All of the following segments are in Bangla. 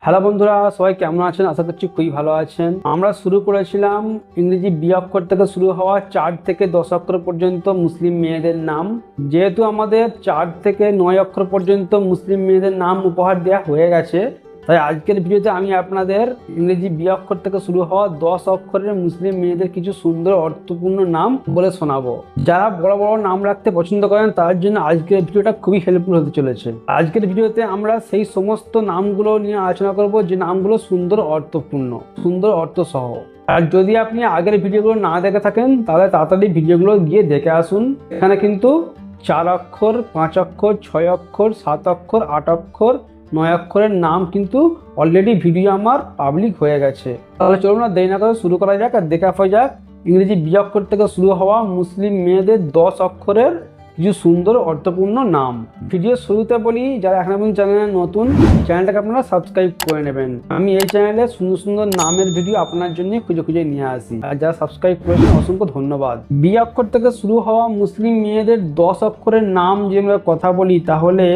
হ্যালো বন্ধুরা, সবাই কেমন আছেন? আশা করছি খুবই ভালো আছেন। আমরা শুরু করেছিলাম ইংরেজি বি অক্ষর থেকে শুরু হওয়া 4 থেকে 10 অক্ষর পর্যন্ত মুসলিম মেয়েদের নাম। যেহেতু আমাদের 4 থেকে 9 অক্ষর পর্যন্ত মুসলিম মেয়েদের নাম উপহার দেওয়া হয়ে গেছে, তাই আজকের ভিডিওতে আমি আপনাদের ইংরেজি বি অক্ষর থেকে শুরু হওয়া 10 অক্ষরের মুসলিম মেয়েদের কিছু সুন্দর অর্থপূর্ণ নাম বলে শোনাবো। যারা বড় বড় নাম রাখতে পছন্দ করেন তার জন্য আজকের ভিডিওটা খুবই হেল্পফুল হতে চলেছে। আজকের ভিডিওতে আমরা সেই সমস্ত নামগুলো নিয়ে আলোচনা করব যে নামগুলো সুন্দর অর্থপূর্ণ, সুন্দর অর্থ সহ। আর যদি আপনি আগের ভিডিওগুলো না দেখে থাকেন তাহলে তাড়াতাড়ি ভিডিওগুলো গিয়ে দেখে আসুন। এখানে কিন্তু 4 অক্ষর, 5 অক্ষর, 6 অক্ষর, 7 অক্ষর, 8 অক্ষর, 9 অক্ষরের নাম কিন্তু অলরেডি ভিডিও আমার পাবলিক হয়ে গেছে। তাহলে চলুন না দেরি না করে শুরু করা যাক আর দেখা যাক ইংরেজি বি অক্ষর থেকে শুরু হওয়া মুসলিম মেয়েদের 10 অক্ষরের কিছু সুন্দর অর্থপূর্ণ নাম। ভিডিও শুরুতে বলি, যারা এখন পর্যন্ত চ্যানেলে নতুন, চ্যানেলটাকে আপনারা সাবস্ক্রাইব করে নেবেন। আমি এই চ্যানেলে সুন্দর সুন্দর নামের ভিডিও আপনার জন্য খুঁজে খুঁজে নিয়ে আসি। আর যারা সাবস্ক্রাইব করেছেন অসংখ্য ধন্যবাদ। বি অক্ষর থেকে শুরু হওয়া মুসলিম মেয়েদের 10 অক্ষরের নাম যে আমরা কথা বলি, তাহলে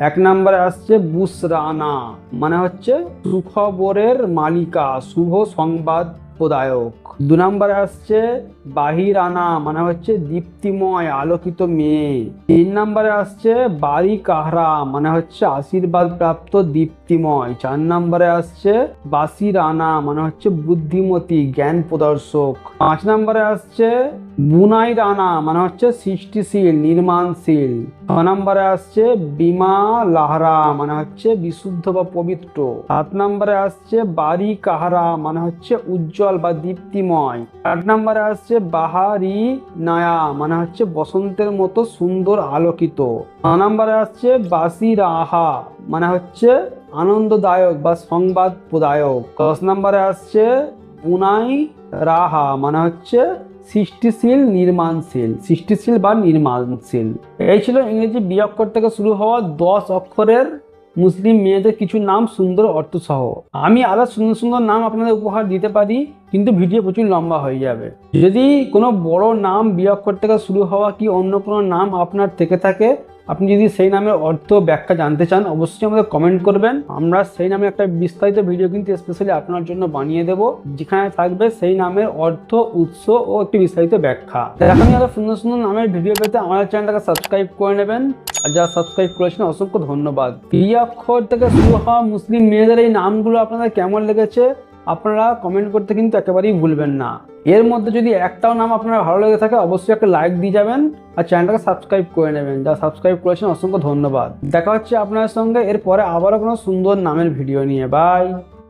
1 নম্বরে আসছে বুসরানা, মানে হচ্ছে সুখবরের মালিকা, শুভ সংবাদ প্রদায়ক। 2 নম্বরে আসছে বাহিরানা, মানে হচ্ছে দীপ্তিময়, আলোকিত মেয়ে। 3 নম্বরে আসছে বাড়ি কাহরা, মানে হচ্ছে আশীর্বাদ প্রাপ্ত, দীপ্তিময়। 4 নম্বরে আসছে বাসিরানা, মানে হচ্ছে বুদ্ধিমতী, জ্ঞান প্রদর্শক। 5 নম্বরে আসছে বুনাই রানা, মানে হচ্ছে সৃষ্টিশীল, নির্মাণশীল। 6 নম্বরে আসছে বিমা লাহরা, মানে হচ্ছে বিশুদ্ধ বা পবিত্র। 7 নম্বরে আসছে বাড়ি কাহারা, মানে হচ্ছে উজ্জ্বল বা দীপ্তিময়। 8 নম্বরে আসছে বাহারি নায়া, মানে হচ্ছে বসন্তের মতো সুন্দর, আলোকিত। 9 নম্বরে আসছে বাসি রাহা, মানে হচ্ছে আনন্দদায়ক বা সংবাদ প্রদায়ক। 10 নম্বরে আসছে বুনাই রাহা, মানে হচ্ছে সৃষ্টিশীল, নির্মাণশীল, সৃষ্টিশীল বা নির্মাণশীল। এই ছিল ইংরেজি বি অক্ষর থেকে শুরু হওয়া 10 অক্ষরের মুসলিম মেয়েদের কিছু নাম সুন্দর অর্থ সহ। আমি আরো সুন্দর সুন্দর নাম আপনাদের উপহার দিতে পারি, কিন্তু ভিডিও প্রচুর লম্বা হয়ে যাবে। যদি কোনো বড় নাম বি অক্ষর থেকে শুরু হওয়া কি অন্য কোনো নাম আপনার থেকে থাকে, আপনি যদি সেই নামের অর্থ ব্যাখ্যা জানতে চান, অবশ্যই আমাদের কমেন্ট করবেন। আমরা সেই নামে একটা বিস্তারিত ভিডিও কিন্তু স্পেশালি আপনার জন্য বানিয়ে দেব, যেখানে থাকবে সেই নামের অর্থ, উৎস ও একটি বিস্তারিত ব্যাখ্যা। এরকমই আরো সুন্দর সুন্দর নামের ভিডিও পেতে আমাদের চ্যানেলটাকে সাবস্ক্রাইব করে নেবেন। আর যারা সাবস্ক্রাইব করেছেন অসংখ্য ধন্যবাদ। বি অক্ষর থেকে শুরু হওয়া মুসলিম মেয়েদের এই নামগুলো আপনাদের কেমন লেগেছে আপনারা কমেন্ট করতে কিন্তু একেবারেই ভুলবেন না। এর মধ্যে যদি একটাও নাম আপনার ভালো লেগে থাকে অবশ্যই একটা লাইক দিয়ে যাবেন আর চ্যানেলটাকে সাবস্ক্রাইব করে নেবেন। যারা সাবস্ক্রাইব করেছেন অসংখ্য ধন্যবাদ। দেখা হচ্ছে আপনার সঙ্গে এরপরে আবারও কোনো সুন্দর নামের ভিডিও নিয়ে। বাই।